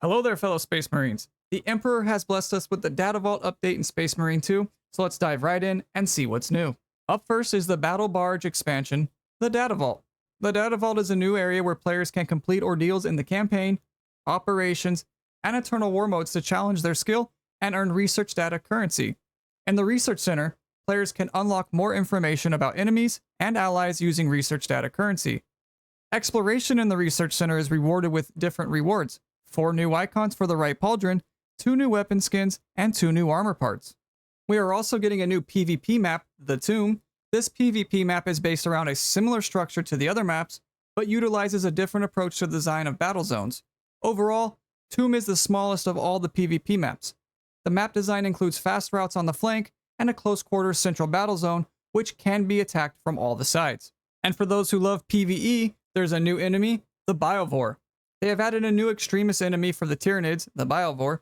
Hello there, fellow Space Marines. The Emperor has blessed us with the Datavault update in Space Marine 2, so let's dive right in and see what's new. Up first is the Battle Barge expansion, the Datavault. The Datavault is a new area where players can complete ordeals in the campaign, operations, and Eternal War modes to challenge their skill and earn research data currency. In the Research Center, players can unlock more information about enemies and allies using research data currency. Exploration in the Research Center is rewarded with different rewards: 4 new icons for the right pauldron, 2 new weapon skins, and 2 new armor parts. We are also getting a new PvP map, the Tomb. This PvP map is based around a similar structure to the other maps, but utilizes a different approach to the design of battle zones. Overall, Tomb is the smallest of all the PvP maps. The map design includes fast routes on the flank and a close quarters central battle zone, which can be attacked from all the sides. And for those who love PvE, there's a new enemy, the Biovore. They have added a new extremist enemy for the Tyranids, the Biovore.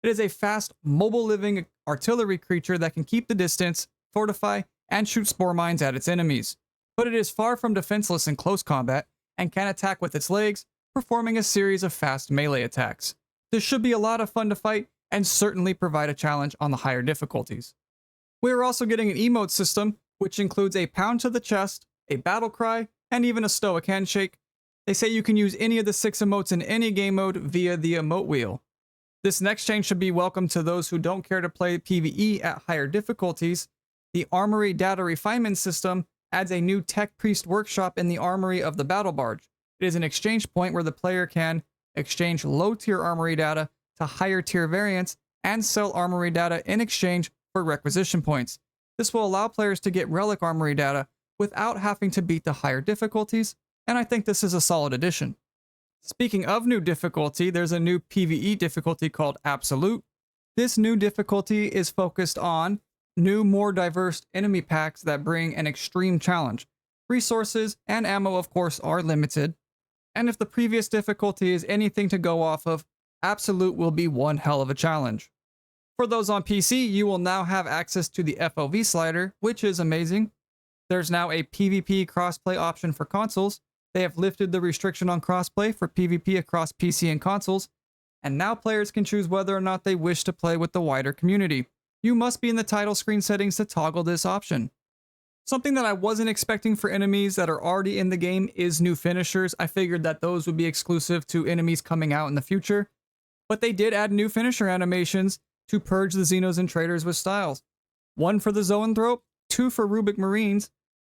It is a fast, mobile living artillery creature that can keep the distance, fortify, and shoot spore mines at its enemies. But it is far from defenseless in close combat, and can attack with its legs, performing a series of fast melee attacks. This should be a lot of fun to fight, and certainly provide a challenge on the higher difficulties. We are also getting an emote system, which includes a pound to the chest, a battle cry, and even a stoic handshake. They say you can use any of the 6 emotes in any game mode via the emote wheel. This next change should be welcome to those who don't care to play PvE at higher difficulties. The Armory data refinement system adds a new tech priest workshop in the Armory of the Battle Barge. It is an exchange point where the player can exchange low tier Armory data to higher tier variants and sell Armory data in exchange for requisition points. This will allow players to get relic Armory data without having to beat the higher difficulties, and I think this is a solid addition. Speaking of new difficulty, there's a new PvE difficulty called Absolute. This new difficulty is focused on new, more diverse enemy packs that bring an extreme challenge. Resources and ammo, of course, are limited, and if the previous difficulty is anything to go off of, Absolute will be one hell of a challenge. For those on PC, you will now have access to the FOV slider, which is amazing. There's now a PvP crossplay option for consoles. They have lifted the restriction on crossplay for PvP across PC and consoles, and now players can choose whether or not they wish to play with the wider community. You must be in the title screen settings to toggle this option. Something that I wasn't expecting for enemies that are already in the game is new finishers. I figured that those would be exclusive to enemies coming out in the future, but they did add new finisher animations to purge the Xenos and Traitors with styles. 1 for the Zoanthrope, 2 for Rubik Marines,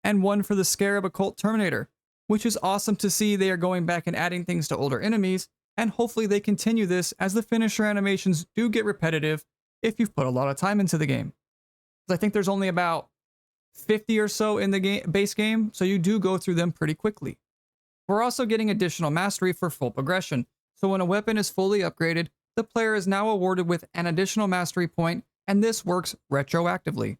and 1 for the Scarab Occult Terminator, which is awesome to see. They are going back and adding things to older enemies, and hopefully they continue this as the finisher animations do get repetitive if you've put a lot of time into the game. I think there's only about 50 or so in the base game, so you do go through them pretty quickly. We're also getting additional mastery for full progression, so when a weapon is fully upgraded, the player is now awarded with an additional mastery point, and this works retroactively.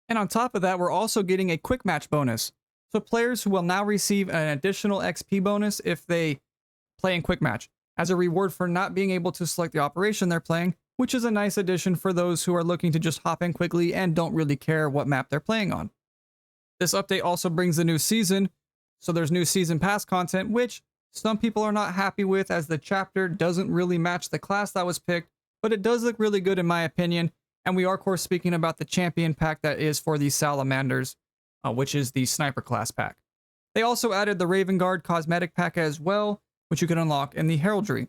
And on top of that, we're also getting a quick match bonus. So players who will now receive an additional XP bonus if they play in quick match, as a reward for not being able to select the operation they're playing, which is a nice addition for those who are looking to just hop in quickly and don't really care what map they're playing on. This update also brings a new season, so there's new season pass content, which some people are not happy with, as the chapter doesn't really match the class that was picked, but it does look really good in my opinion. And we are, of course, speaking about the champion pack that is for the Salamanders, which is the sniper class pack. They also added the Raven Guard cosmetic pack as well, which you can unlock in the heraldry.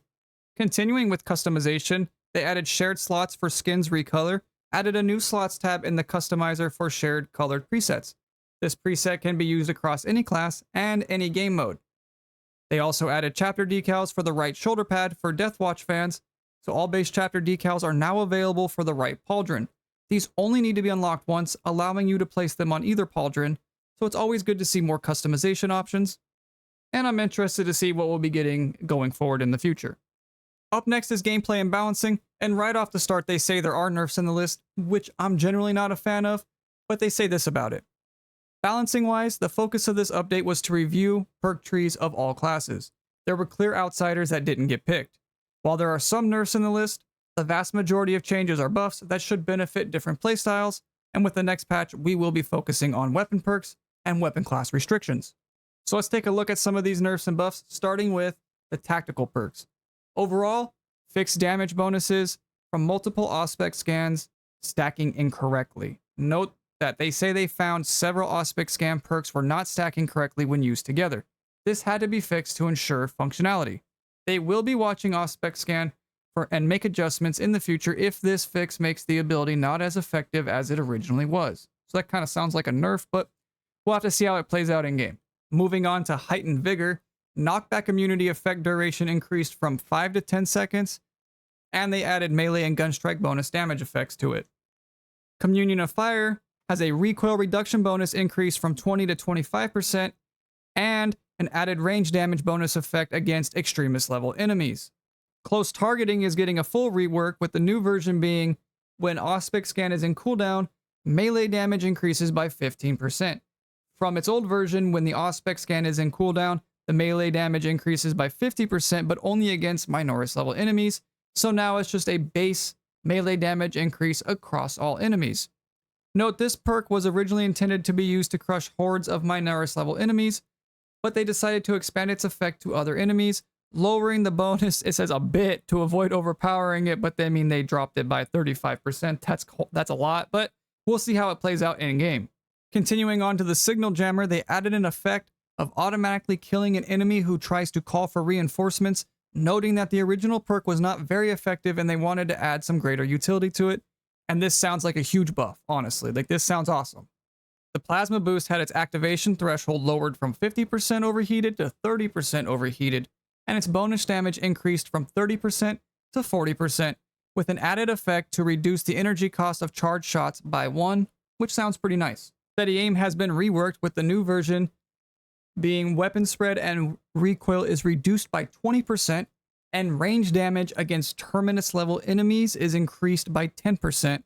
Continuing with customization, they added shared slots for skins recolor, added a new slots tab in the customizer for shared colored presets. This preset can be used across any class and any game mode. They also added chapter decals for the right shoulder pad for Deathwatch fans, so all base chapter decals are now available for the right pauldron. These only need to be unlocked once, allowing you to place them on either pauldron, so it's always good to see more customization options, and I'm interested to see what we'll be getting going forward in the future. Up next is gameplay and balancing, and right off the start they say there are nerfs in the list, which I'm generally not a fan of, but they say this about it. Balancing wise, the focus of this update was to review perk trees of all classes. There were clear outsiders that didn't get picked. While there are some nerfs in the list, the vast majority of changes are buffs that should benefit different playstyles, and with the next patch we will be focusing on weapon perks and weapon class restrictions. So let's take a look at some of these nerfs and buffs, starting with the tactical perks. Overall, Fixed damage bonuses from multiple Auspex scans stacking incorrectly. Note that they say they found several Auspex scan perks were not stacking correctly when used together. This had to be fixed to ensure functionality. They will be watching Auspex scan and make adjustments in the future if this fix makes the ability not as effective as it originally was. So that kind of sounds like a nerf, but we'll have to see how it plays out in game. Moving on to heightened vigor, knockback immunity effect duration increased from 5 to 10 seconds, and they added melee and gunstrike bonus damage effects to it. Communion of Fire has a recoil reduction bonus increase from 20 to 25%, and an added range damage bonus effect against extremist level enemies. Close targeting is getting a full rework, with the new version being when Auspex scan is in cooldown, melee damage increases by 15%. From its old version, when the Auspex scan is in cooldown, the melee damage increases by 50%, but only against Minoris level enemies, so now it's just a base melee damage increase across all enemies. Note this perk was originally intended to be used to crush hordes of Minoris level enemies, but they decided to expand its effect to other enemies, lowering the bonus, it says a bit, to avoid overpowering it, but they dropped it by 35%. That's a lot, but we'll see how it plays out in game. Continuing on to the Signal Jammer, they added an effect of automatically killing an enemy who tries to call for reinforcements, noting that the original perk was not very effective and they wanted to add some greater utility to it. And this sounds like a huge buff, honestly. Like, this sounds awesome. The Plasma Boost had its activation threshold lowered from 50% overheated to 30% overheated, and its bonus damage increased from 30% to 40%, with an added effect to reduce the energy cost of charged shots by 1, which sounds pretty nice. Steady aim has been reworked, with the new version being weapon spread and recoil is reduced by 20%, and range damage against Terminus level enemies is increased by 10%,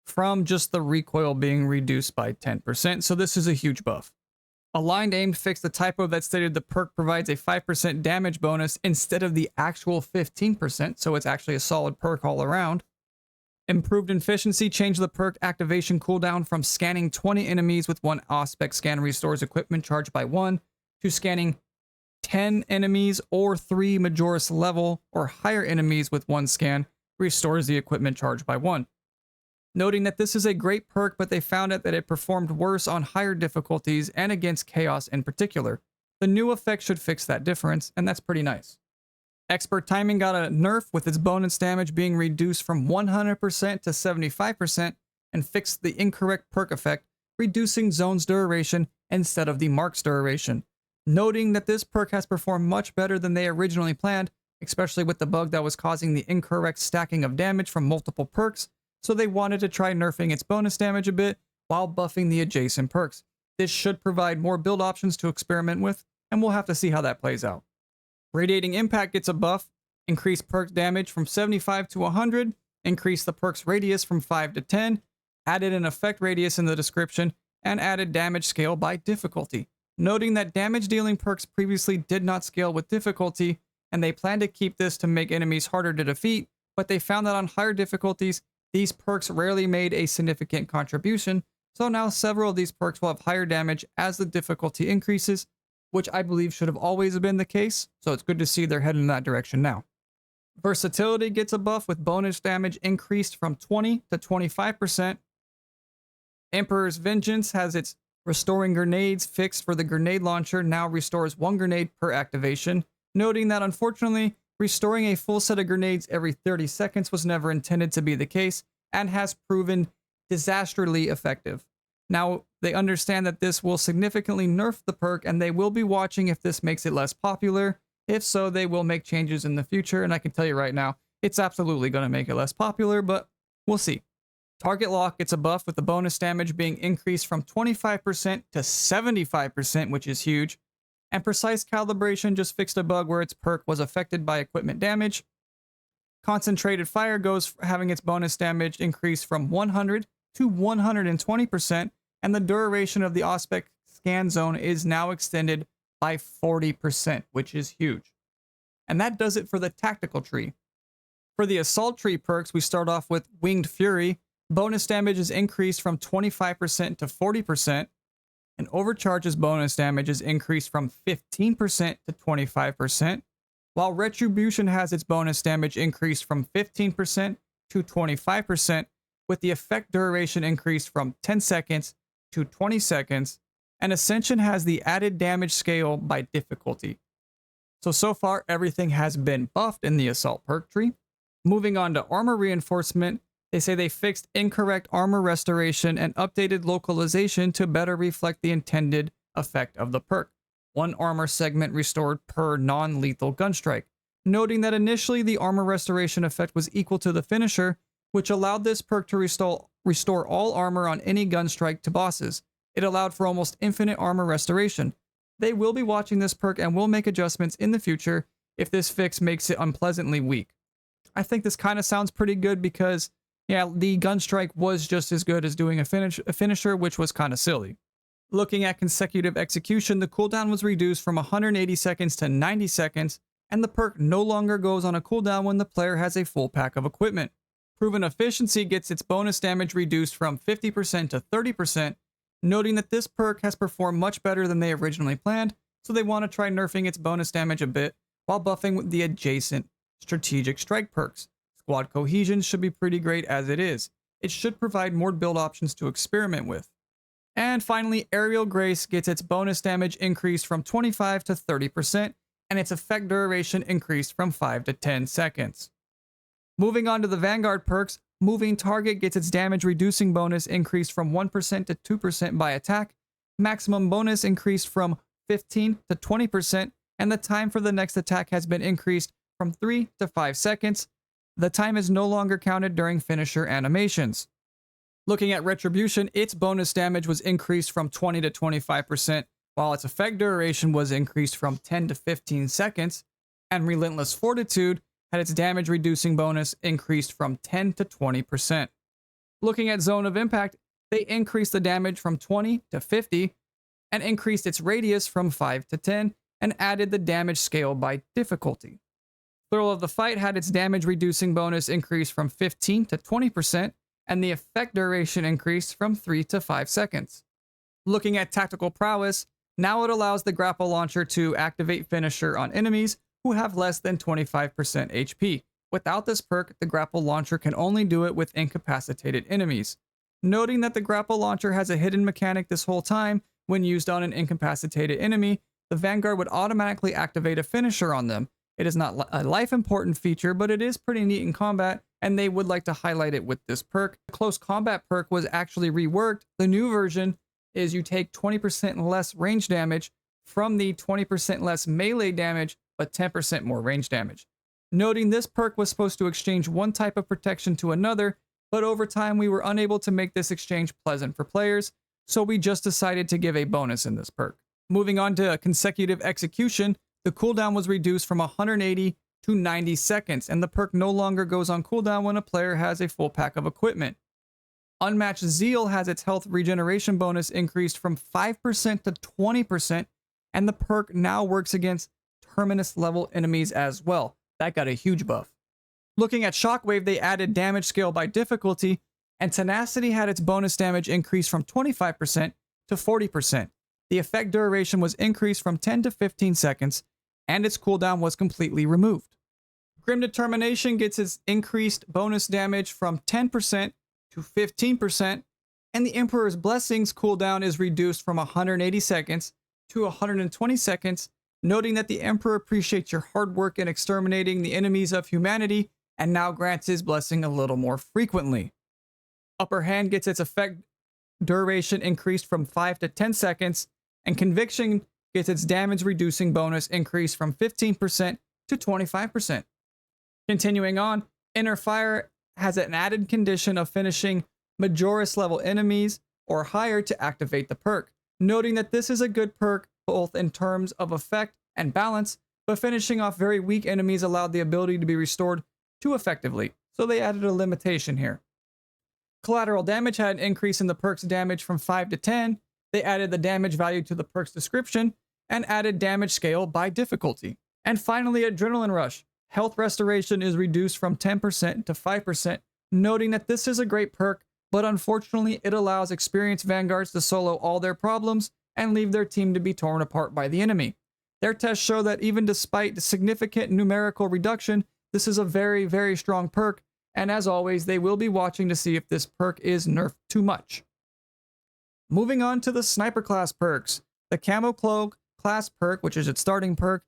from just the recoil being reduced by 10%, so this is a huge buff. Aligned Aim fixed the typo that stated the perk provides a 5% damage bonus instead of the actual 15%, so it's actually a solid perk all around. Improved Efficiency changed the perk activation cooldown from scanning 20 enemies with one Auspex scan restores equipment charge by 1, to scanning 10 enemies or 3 Majoris level or higher enemies with 1 scan restores the equipment charge by 1. Noting that this is a great perk, but they found out that it performed worse on higher difficulties and against Chaos in particular. The new effect should fix that difference, and that's pretty nice. Expert Timing got a nerf, with its bonus damage being reduced from 100% to 75%, and fixed the incorrect perk effect, reducing zone's duration instead of the mark's duration. Noting that this perk has performed much better than they originally planned, especially with the bug that was causing the incorrect stacking of damage from multiple perks, so they wanted to try nerfing its bonus damage a bit while buffing the adjacent perks. This should provide more build options to experiment with, and we'll have to see how that plays out. Radiating Impact gets a buff, increased perk damage from 75 to 100, increased the perk's radius from 5 to 10, added an effect radius in the description, and added damage scale by difficulty. Noting that damage dealing perks previously did not scale with difficulty, and they plan to keep this to make enemies harder to defeat, but they found that on higher difficulties, these perks rarely made a significant contribution, so now several of these perks will have higher damage as the difficulty increases, which I believe should have always been the case, so it's good to see they're heading in that direction now. Versatility gets a buff, with bonus damage increased from 20 to 25%. Emperor's Vengeance has its Restoring Grenades fixed for the grenade launcher, now restores 1 grenade per activation, noting that unfortunately, restoring a full set of grenades every 30 seconds was never intended to be the case, and has proven disastrously effective. Now, they understand that this will significantly nerf the perk, and they will be watching if this makes it less popular. If so, they will make changes in the future, and I can tell you right now, it's absolutely going to make it less popular, but we'll see. Target Lock gets a buff, with the bonus damage being increased from 25% to 75%, which is huge. And Precise Calibration just fixed a bug where its perk was affected by equipment damage. Concentrated Fire goes from having its bonus damage increased from 100 to 120%, and the duration of the Auspex scan zone is now extended by 40%, which is huge. And that does it for the tactical tree. For the assault tree perks, we start off with Winged Fury. Bonus damage is increased from 25% to 40%. And Overcharge's bonus damage is increased from 15% to 25%. while Retribution has its bonus damage increased from 15% to 25%, with the effect duration increased from 10 seconds to 20 seconds, and Ascension has the added damage scale by difficulty. So far everything has been buffed in the Assault perk tree. Moving on to Armor Reinforcement, they say they fixed incorrect armor restoration and updated localization to better reflect the intended effect of the perk. One armor segment restored per non-lethal gunstrike, noting that initially the armor restoration effect was equal to the finisher, which allowed this perk to restore all armor on any gunstrike to bosses. It allowed for almost infinite armor restoration. They will be watching this perk and will make adjustments in the future if this fix makes it unpleasantly weak. I think this kind of sounds pretty good because, yeah, the gunstrike was just as good as doing a finisher, which was kind of silly. Looking at consecutive execution, the cooldown was reduced from 180 seconds to 90 seconds, and the perk no longer goes on a cooldown when the player has a full pack of equipment. Proven Efficiency gets its bonus damage reduced from 50% to 30%, noting that this perk has performed much better than they originally planned, so they want to try nerfing its bonus damage a bit while buffing with the adjacent Strategic Strike perks. Squad Cohesion should be pretty great as it is. It should provide more build options to experiment with. And finally, Aerial Grace gets its bonus damage increased from 25 to 30%, and its effect duration increased from 5 to 10 seconds. Moving on to the Vanguard perks, Moving Target gets its damage reducing bonus increased from 1% to 2% by attack, maximum bonus increased from 15 to 20%, and the time for the next attack has been increased from 3 to 5 seconds. The time is no longer counted during finisher animations. Looking at Retribution, its bonus damage was increased from 20 to 25%, while its effect duration was increased from 10 to 15 seconds, and Relentless Fortitude had its damage reducing bonus increased from 10 to 20%. Looking at Zone of Impact, they increased the damage from 20 to 50, and increased its radius from 5 to 10, and added the damage scale by difficulty. Thrill of the Fight had its damage reducing bonus increased from 15 to 20%, and the effect duration increased from 3 to 5 seconds. Looking at Tactical Prowess, now it allows the grapple launcher to activate finisher on enemies who have less than 25% HP. Without this perk, the grapple launcher can only do it with incapacitated enemies. Noting that the grapple launcher has a hidden mechanic this whole time, when used on an incapacitated enemy, the Vanguard would automatically activate a finisher on them. It is not a life-important feature, but it is pretty neat in combat, and they would like to highlight it with this perk. The Close Combat perk was actually reworked. The new version is you take 20% less range damage from the 20% less melee damage, but 10% more range damage. Noting this perk was supposed to exchange one type of protection to another, but over time we were unable to make this exchange pleasant for players, so we just decided to give a bonus in this perk. Moving on to Consecutive Execution, the cooldown was reduced from 180 to 90 seconds, and the perk no longer goes on cooldown when a player has a full pack of equipment. Unmatched Zeal has its health regeneration bonus increased from 5% to 20%, and the perk now works against Terminus level enemies as well. That got a huge buff. Looking at Shockwave, they added damage scale by difficulty, and Tenacity had its bonus damage increased from 25% to 40%. The effect duration was increased from 10 to 15 seconds, and its cooldown was completely removed. Grim Determination gets its increased bonus damage from 10% to 15%, and the Emperor's Blessings cooldown is reduced from 180 seconds to 120 seconds, noting that the Emperor appreciates your hard work in exterminating the enemies of humanity and now grants his blessing a little more frequently. Upper Hand gets its effect duration increased from 5 to 10 seconds, and Conviction gets its damage reducing bonus increased from 15% to 25%. Continuing on, Inner Fire has an added condition of finishing Majoris level enemies or higher to activate the perk, noting that this is a good perk both in terms of effect and balance, but finishing off very weak enemies allowed the ability to be restored too effectively, so they added a limitation here. Collateral Damage had an increase in the perk's damage from 5 to 10. They added the damage value to the perk's description and added damage scale by difficulty. And finally, Adrenaline Rush. Health restoration is reduced from 10% to 5%, noting that this is a great perk, but unfortunately it allows experienced Vanguards to solo all their problems and leave their team to be torn apart by the enemy. Their tests show that even despite the significant numerical reduction, this is a very, very strong perk, and as always, they will be watching to see if this perk is nerfed too much. Moving on to the sniper class perks. The Camo Cloak class perk, which is its starting perk,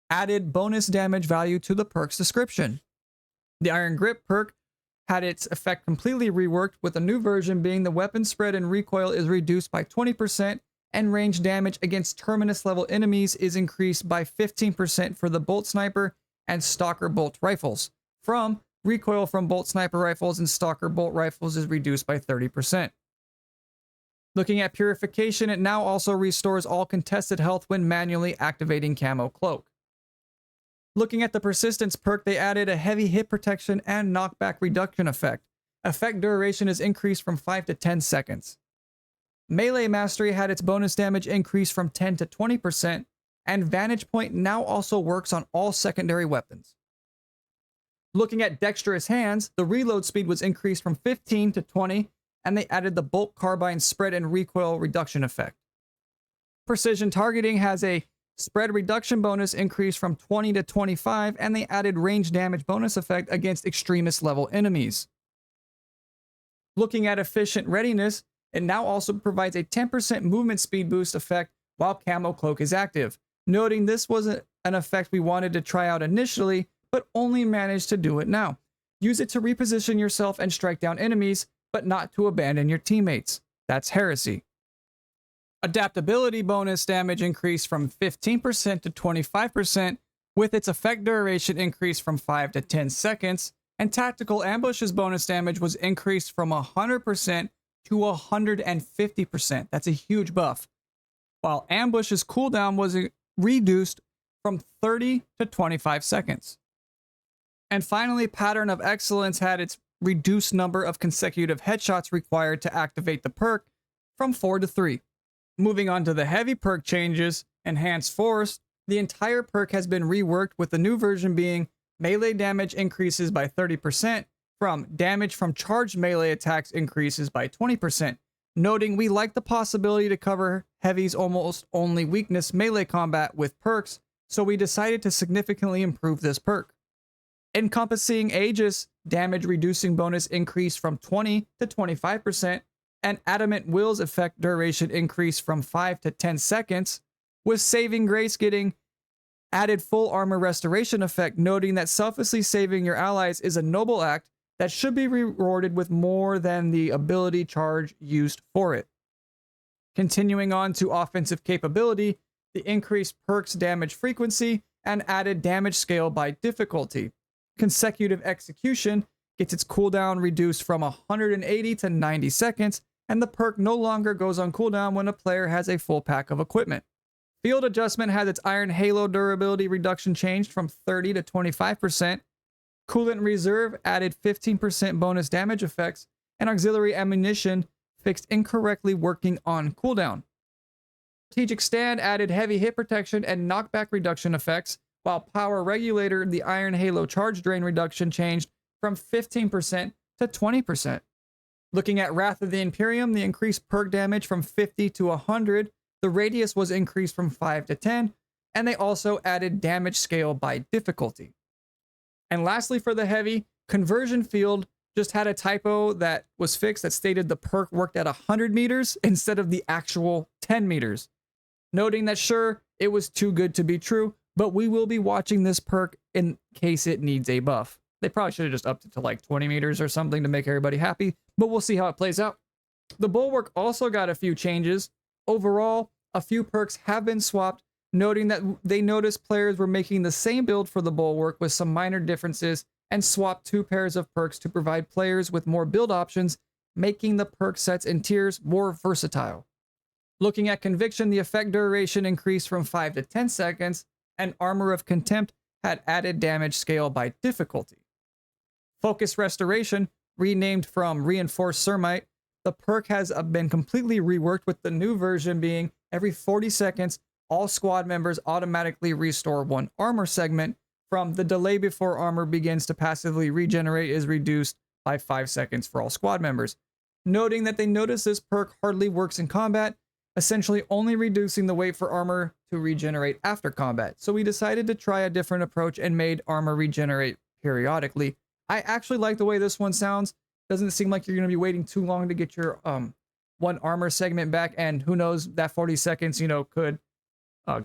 added bonus damage value to the perk's description. The Iron Grip perk had its effect completely reworked, with a new version being the weapon spread and recoil is reduced by 20%, and range damage against Terminus level enemies is increased by 15% for the Bolt Sniper and Stalker Bolt rifles. Recoil from Bolt Sniper rifles and Stalker Bolt rifles is reduced by 30%. Looking at Purification, it now also restores all contested health when manually activating Camo Cloak. Looking at the Persistence perk, they added a heavy hit protection and knockback reduction effect. Effect duration is increased from 5 to 10 seconds. Melee Mastery had its bonus damage increased from 10 to 20%, and Vantage Point now also works on all secondary weapons. Looking at Dexterous Hands, the reload speed was increased from 15 to 20, and they added the Bolt Carbine spread and recoil reduction effect. Precision Targeting has a spread reduction bonus increase from 20 to 25, and they added range damage bonus effect against extremist level enemies. Looking at Efficient Readiness, it now also provides a 10% movement speed boost effect while Camo Cloak is active, noting this wasn't an effect we wanted to try out initially, but only managed to do it now. Use it to reposition yourself and strike down enemies, but not to abandon your teammates. That's heresy. Adaptability bonus damage increased from 15% to 25%, with its effect duration increased from 5 to 10 seconds, and Tactical Ambushes bonus damage was increased from 100% to 150%. That's a huge buff. While Ambush's cooldown was reduced from 30 to 25 seconds. And finally, Pattern of Excellence had its reduced number of consecutive headshots required to activate the perk from 4 to 3. Moving on to the heavy perk changes, Enhanced Force, the entire perk has been reworked, with the new version being melee damage increases by 30%, from damage from charged melee attacks increases by 20%, noting we like the possibility to cover heavy's almost only weakness, melee combat, with perks, so we decided to significantly improve this perk. Encompassing Aegis, damage reducing bonus increased from 20 to 25%, and Adamant Will's effect duration increased from 5 to 10 seconds, with Saving Grace getting added full armor restoration effect, noting that selflessly saving your allies is a noble act that should be rewarded with more than the ability charge used for it. Continuing on to offensive capability, the increased perks damage frequency and added damage scale by difficulty. Consecutive Execution gets its cooldown reduced from 180 to 90 seconds, and the perk no longer goes on cooldown when a player has a full pack of equipment. Field Adjustment has its Iron Halo durability reduction changed from 30 to 25%. Coolant Reserve added 15% bonus damage effects, and Auxiliary Ammunition fixed incorrectly working on cooldown. Strategic Stand added heavy hit protection and knockback reduction effects, while Power Regulator, the Iron Halo charge drain reduction, changed from 15% to 20%. Looking at Wrath of the Imperium, the increased perk damage from 50 to 100, the radius was increased from 5 to 10, and they also added damage scale by difficulty. And lastly, for the heavy, Conversion Field just had a typo that was fixed that stated the perk worked at 100 meters instead of the actual 10 meters. Noting that sure, it was too good to be true, but we will be watching this perk in case it needs a buff. They probably should have just upped it to like 20 meters or something to make everybody happy, but we'll see how it plays out. The Bulwark also got a few changes. Overall, a few perks have been swapped, noting that they noticed players were making the same build for the Bulwark with some minor differences, and swapped 2 pairs of perks to provide players with more build options, making the perk sets and tiers more versatile. Looking at Conviction, the effect duration increased from 5 to 10 seconds, and Armor of Contempt had added damage scale by difficulty. Focus Restoration, renamed from Reinforced Thermite, the perk has been completely reworked, with the new version being every 40 seconds, all squad members automatically restore 1 armor segment, from the delay before armor begins to passively regenerate is reduced by 5 seconds for all squad members. Noting that they notice this perk hardly works in combat, essentially only reducing the wait for armor to regenerate after combat. So we decided to try a different approach and made armor regenerate periodically. I actually like the way this one sounds. Doesn't seem like you're going to be waiting too long to get your one armor segment back, and who knows, that 40 seconds, could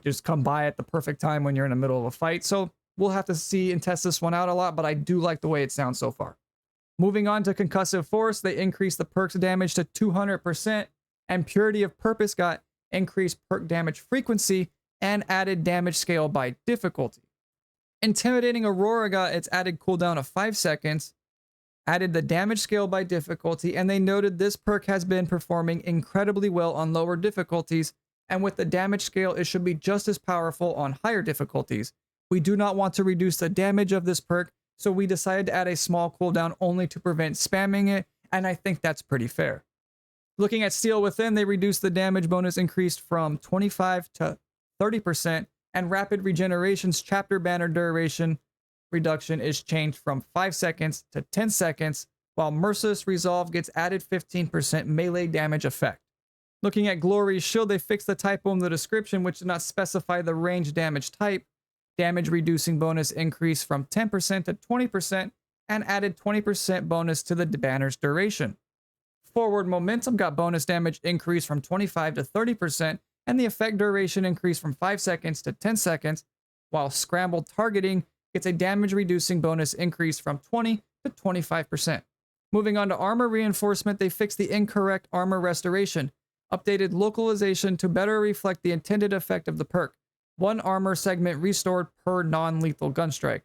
just come by at the perfect time when you're in the middle of a fight. So we'll have to see and test this one out a lot, but I do like the way it sounds so far. Moving on to concussive force, they increased the perk's damage to 200%, and purity of purpose got increased perk damage frequency and added damage scale by difficulty. Intimidating Aurora got its added cooldown of 5 seconds, added the damage scale by difficulty, and they noted this perk has been performing incredibly well on lower difficulties, and with the damage scale, it should be just as powerful on higher difficulties. We do not want to reduce the damage of this perk, so we decided to add a small cooldown only to prevent spamming it, and I think that's pretty fair. Looking at Steel Within, they reduced the damage bonus increased from 25 to 30%, and Rapid Regeneration's chapter banner duration reduction is changed from 5 seconds to 10 seconds, while Merciless Resolve gets added 15% melee damage effect. Looking at Glory's Shield, they fixed the typo in the description, which did not specify the range damage type. Damage reducing bonus increased from 10% to 20% and added 20% bonus to the banner's duration. Forward Momentum got bonus damage increased from 25 to 30%, and the effect duration increased from 5 seconds to 10 seconds, while Scrambled Targeting gets a damage reducing bonus increase from 20 to 25%. Moving on to Armor Reinforcement, they fixed the incorrect armor restoration, updated localization to better reflect the intended effect of the perk. 1 armor segment restored per non-lethal gunstrike.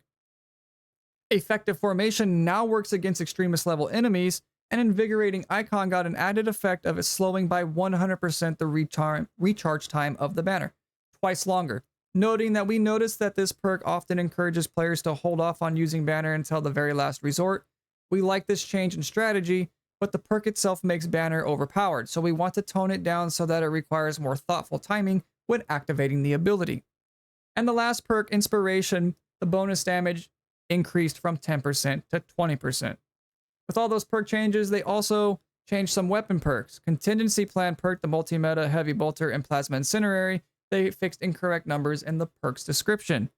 Effective Formation now works against extremist level enemies, and Invigorating Icon got an added effect of it slowing by 100% the recharge time of the banner, twice longer. Noting that we noticed that this perk often encourages players to hold off on using banner until the very last resort. We like this change in strategy, but the perk itself makes banner overpowered, so we want to tone it down so that it requires more thoughtful timing when activating the ability. And the last perk, Inspiration, the bonus damage increased from 10% to 20%. With all those perk changes, they also changed some weapon perks. Contingency Plan perk, the multi-meta Heavy Bolter, and Plasma Incinerary. They fixed incorrect numbers in the perk's description.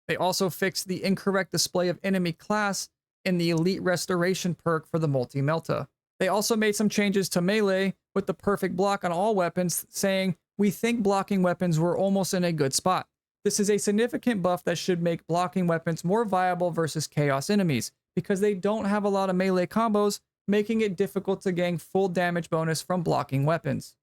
They also fixed the incorrect display of enemy class in the Elite Restoration perk for the multi-melta. They also made some changes to melee with the perfect block on all weapons, saying, "We think blocking weapons were almost in a good spot. This is a significant buff that should make blocking weapons more viable versus chaos enemies, because they don't have a lot of melee combos, making it difficult to gain full damage bonus from blocking weapons."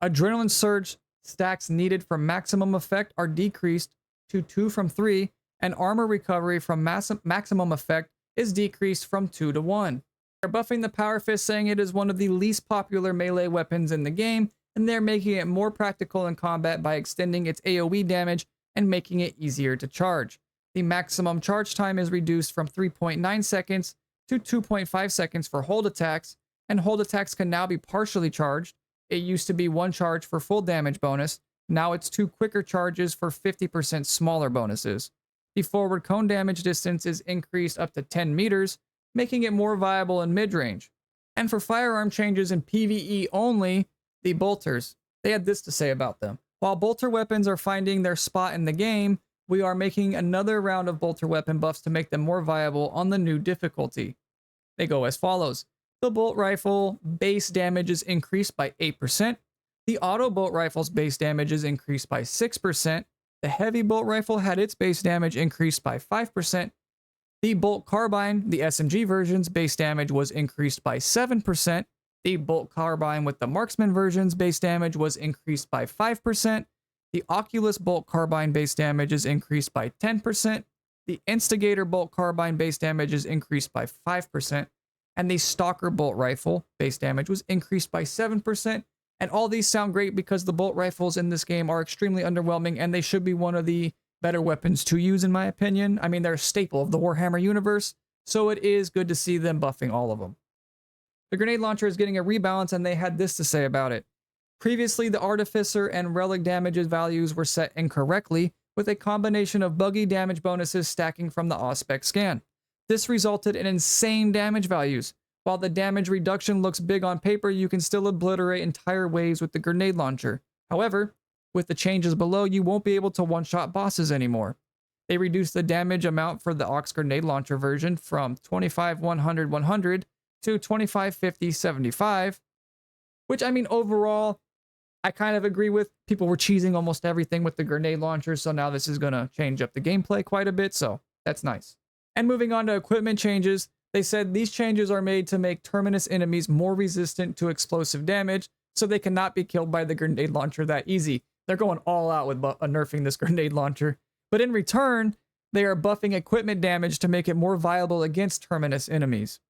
Adrenaline Surge stacks needed for maximum effect are decreased to 2 from 3, and armor recovery from maximum effect is decreased from 2 to 1. They're buffing the Power Fist, saying it is one of the least popular melee weapons in the game, and they're making it more practical in combat by extending its AoE damage and making it easier to charge. The maximum charge time is reduced from 3.9 seconds to 2.5 seconds for hold attacks, and hold attacks can now be partially charged. It used to be 1 charge for full damage bonus, now it's 2 quicker charges for 50% smaller bonuses. The forward cone damage distance is increased up to 10 meters, making it more viable in mid-range. And for firearm changes in PvE only, the bolters, they had this to say about them. While bolter weapons are finding their spot in the game, we are making another round of bolter weapon buffs to make them more viable on the new difficulty. They go as follows. The bolt rifle base damage is increased by 8%. The auto bolt rifle's base damage is increased by 6%. The heavy bolt rifle had its base damage increased by 5%. The bolt carbine, the SMG version's base damage was increased by 7%. The bolt carbine with the marksman version's base damage was increased by 5%. The Oculus bolt carbine base damage is increased by 10%. The Instigator bolt carbine base damage is increased by 5%. And the Stalker bolt rifle base damage was increased by 7%. And all these sound great because the bolt rifles in this game are extremely underwhelming, and they should be one of the better weapons to use, in my opinion. I mean, they're a staple of the Warhammer universe, so it is good to see them buffing all of them. The grenade launcher is getting a rebalance, and they had this to say about it. Previously, the Artificer and Relic damages values were set incorrectly, with a combination of buggy damage bonuses stacking from the Auspex scan. This resulted in insane damage values. While the damage reduction looks big on paper, you can still obliterate entire waves with the grenade launcher. However, with the changes below, you won't be able to one-shot bosses anymore. They reduced the damage amount for the Aux grenade launcher version from 25, 100, 100 to 25, 50, 75, which, I mean, overall, I kind of agree with. People were cheesing almost everything with the grenade launcher, so now this is going to change up the gameplay quite a bit, so that's nice. And moving on to equipment changes, they said these changes are made to make Terminus enemies more resistant to explosive damage, so they cannot be killed by the grenade launcher that easy. They're going all out with nerfing this grenade launcher. But in return, they are buffing equipment damage to make it more viable against Terminus enemies.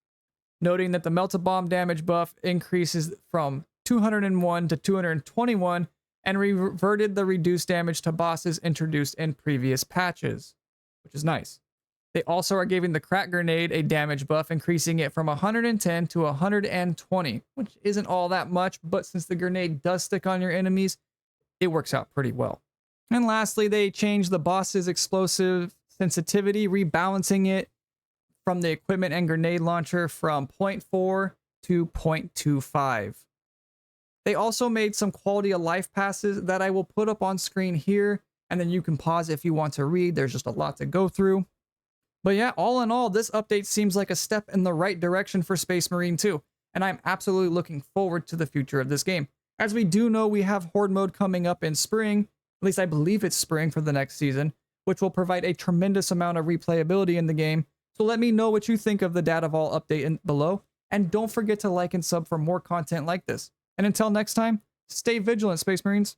Noting that the Melted Bomb damage buff increases from 201 to 221 and reverted the reduced damage to bosses introduced in previous patches, which is nice. They also are giving the Crack Grenade a damage buff, increasing it from 110 to 120, which isn't all that much, but since the grenade does stick on your enemies, it works out pretty well. And lastly, they changed the boss's explosive sensitivity, rebalancing it from the equipment and grenade launcher from 0.4 to 0.25. They also made some quality of life passes that I will put up on screen here, and then you can pause if you want to read. There's just a lot to go through. But yeah, all in all, this update seems like a step in the right direction for Space Marine 2, and I'm absolutely looking forward to the future of this game. As we do know, we have Horde mode coming up in spring, at least I believe it's spring for the next season, which will provide a tremendous amount of replayability in the game. So let me know what you think of the Datavault update below, and don't forget to like and sub for more content like this. And until next time, stay vigilant, Space Marines.